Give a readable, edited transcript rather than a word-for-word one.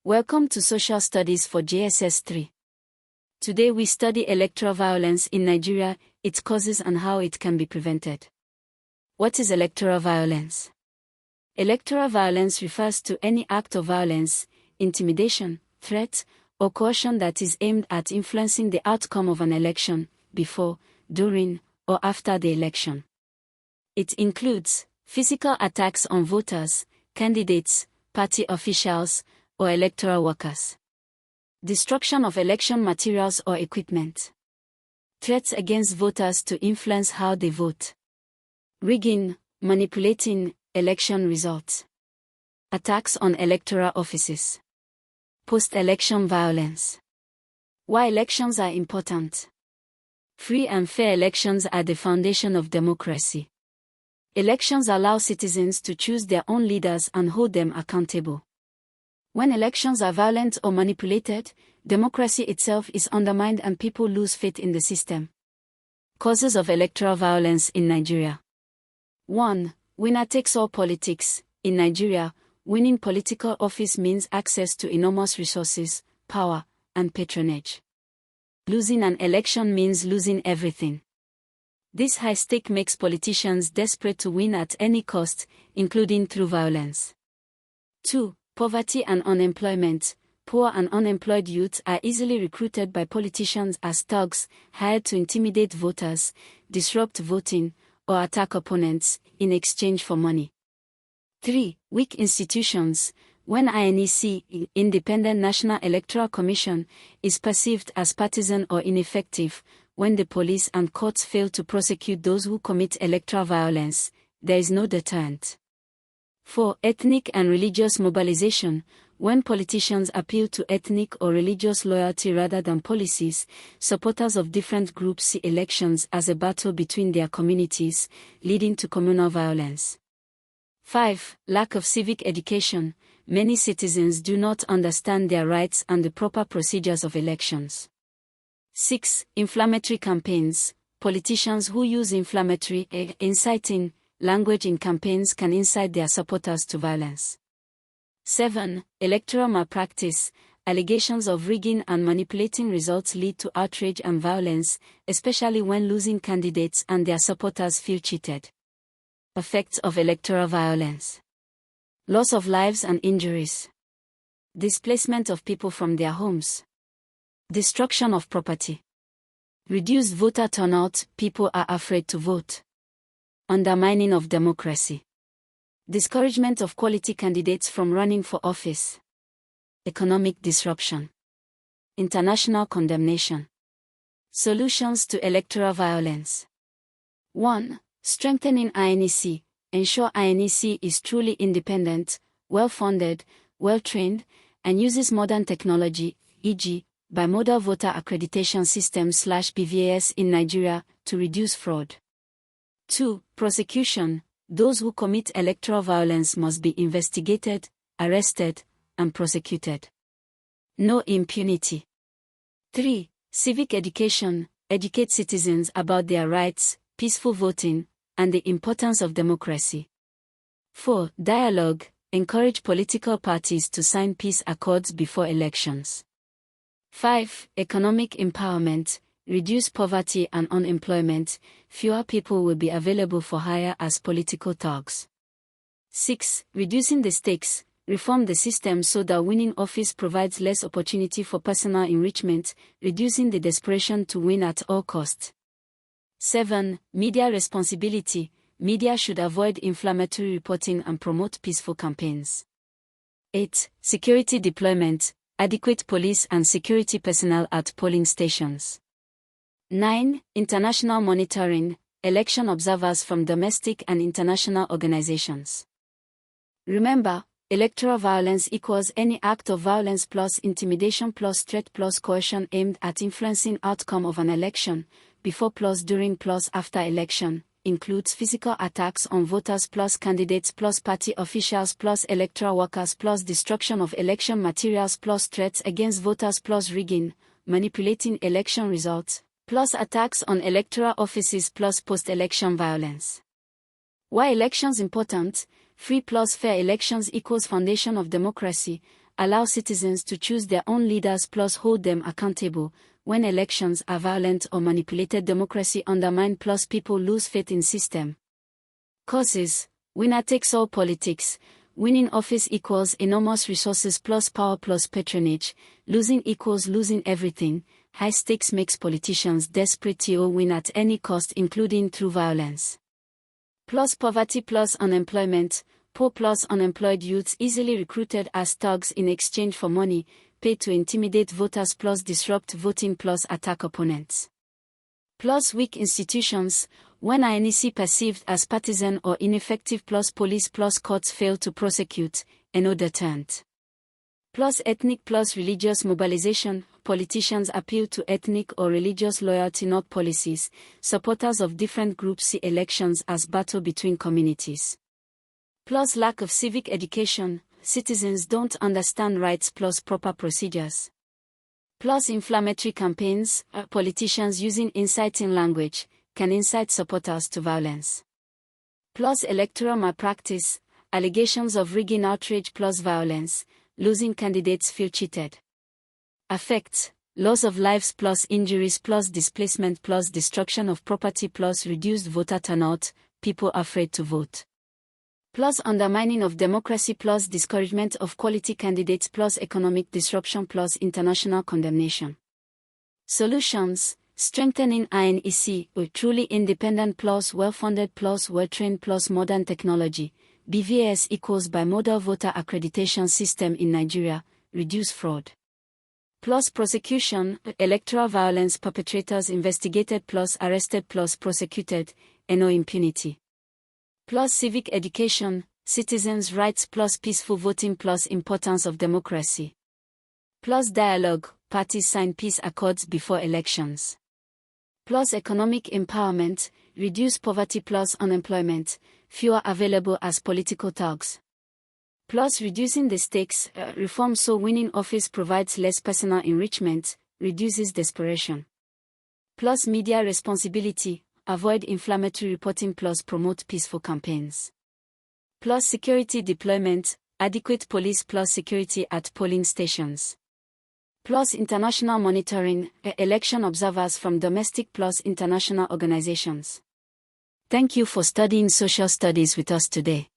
Welcome to Social Studies for JSS 3. Today we study electoral violence in Nigeria, its causes and how it can be prevented. What is electoral violence? Electoral violence refers to any act of violence, intimidation, threat, or coercion that is aimed at influencing the outcome of an election, before, during, or after the election. It includes physical attacks on voters, candidates, party officials, or electoral workers. Destruction of election materials or equipment. Threats against voters to influence how they vote. Rigging, manipulating election results. Attacks on electoral offices. Post-election violence. Why elections are important. Free and fair elections are the foundation of democracy. Elections allow citizens to choose their own leaders and hold them accountable. When elections are violent or manipulated, democracy itself is undermined and people lose faith in the system. Causes of electoral violence in Nigeria. 1. Winner-takes-all politics. In Nigeria, winning political office means access to enormous resources, power, and patronage. Losing an election means losing everything. This high stake makes politicians desperate to win at any cost, including through violence. 2. Poverty and unemployment. Poor and unemployed youth are easily recruited by politicians as thugs, hired to intimidate voters, disrupt voting, or attack opponents, in exchange for money. 3. Weak institutions. When INEC, Independent National Electoral Commission, is perceived as partisan or ineffective, when the police and courts fail to prosecute those who commit electoral violence, there is no deterrent. 4. Ethnic and religious mobilization. When politicians appeal to ethnic or religious loyalty rather than policies, supporters of different groups see elections as a battle between their communities, leading to communal violence. 5. Lack of civic education. Many citizens do not understand their rights and the proper procedures of elections. 6. Inflammatory campaigns. Politicians who use inflammatory, inciting language in campaigns can incite their supporters to violence. 7. Electoral malpractice. Allegations of rigging and manipulating results lead to outrage and violence, especially when losing candidates and their supporters feel cheated. Effects of electoral violence. Loss of lives and injuries. Displacement of people from their homes. Destruction of property. Reduced voter turnout, people are afraid to vote. Undermining of democracy. Discouragement of quality candidates from running for office. Economic disruption. International condemnation. Solutions to electoral violence. 1. Strengthening INEC. Ensure INEC is truly independent, well-funded, well-trained, and uses modern technology, e.g., bimodal voter accreditation system /BVAS in Nigeria, to reduce fraud. 2. Prosecution. Those who commit electoral violence must be investigated, arrested, and prosecuted. No impunity. 3. Civic education. Educate citizens about their rights, peaceful voting, and the importance of democracy. 4. Dialogue. Encourage political parties to sign peace accords before elections. 5. Economic empowerment. Reduce poverty and unemployment, fewer people will be available for hire as political thugs. 6. Reducing the stakes. Reform the system so that winning office provides less opportunity for personal enrichment, reducing the desperation to win at all costs. 7. Media responsibility. Media should avoid inflammatory reporting and promote peaceful campaigns. 8. Security deployment. Adequate police and security personnel at polling stations. 9. International monitoring. Election observers from domestic and international organizations. Remember, electoral violence equals any act of violence plus intimidation plus threat plus coercion aimed at influencing outcome of an election, before plus during plus after election, includes physical attacks on voters plus candidates plus party officials plus electoral workers plus destruction of election materials plus threats against voters plus rigging, manipulating election results, plus attacks on electoral offices plus post-election violence. Why elections important? Free plus fair elections equals foundation of democracy, allow citizens to choose their own leaders plus hold them accountable. When elections are violent or manipulated, democracy undermined plus people lose faith in system. Causes: winner takes all politics. Winning office equals enormous resources plus power plus patronage. Losing equals losing everything. High stakes makes politicians desperate to win at any cost, including through violence. Plus poverty plus unemployment. Poor plus unemployed youths easily recruited as thugs in exchange for money, paid to intimidate voters plus disrupt voting plus attack opponents. Plus weak institutions. When NEC perceived as partisan or ineffective plus police plus courts fail to prosecute, no deterrent. Plus ethnic plus religious mobilization. Politicians appeal to ethnic or religious loyalty, not policies. Supporters of different groups see elections as battle between communities. Plus lack of civic education. Citizens don't understand rights plus proper procedures. Plus inflammatory campaigns. Politicians using inciting language can incite supporters to violence. Plus electoral malpractice. Allegations of rigging, outrage plus violence. Losing candidates feel cheated. Effects: loss of lives plus injuries plus displacement plus destruction of property plus reduced voter turnout, people afraid to vote. Plus undermining of democracy plus discouragement of quality candidates plus economic disruption plus international condemnation. Solutions: strengthening NEC with truly independent plus well-funded plus well-trained plus modern technology. BECE equals bimodal voter accreditation system in Nigeria. Reduce fraud. Plus prosecution. Electoral violence perpetrators investigated plus arrested plus prosecuted. No impunity. Plus civic education. Citizens' rights plus peaceful voting plus importance of democracy. Plus dialogue. Parties sign peace accords before elections. Plus economic empowerment. Reduce poverty plus unemployment. Fewer available as political thugs. Plus reducing the stakes. Reform so winning office provides less personal enrichment, reduces desperation. Plus media responsibility. Avoid inflammatory reporting plus promote peaceful campaigns. Plus security deployment. Adequate police plus security at polling stations. Plus international monitoring. Election observers from domestic plus international organizations. Thank you for studying social studies with us today.